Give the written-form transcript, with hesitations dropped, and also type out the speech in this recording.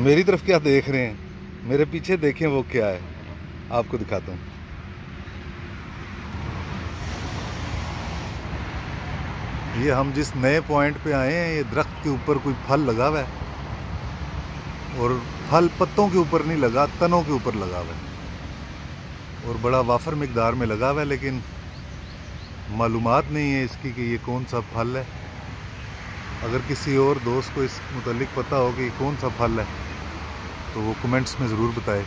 मेरी तरफ क्या देख रहे हैं? मेरे पीछे देखें वो क्या है, आपको दिखाता हूँ। ये हम जिस नए पॉइंट पे आए हैं, ये दरख्त के ऊपर कोई फल लगा हुआ है, और फल पत्तों के ऊपर नहीं लगा, तनों के ऊपर लगा हुआ है, और बड़ा वाफर मिकदार में लगा हुआ है, लेकिन मालूमात नहीं है इसकी कि ये कौन सा फल है। अगर किसी और दोस्त को इस मुतालिक पता हो कि कौन सा फल है तो वो कमेंट्स में ज़रूर बताए।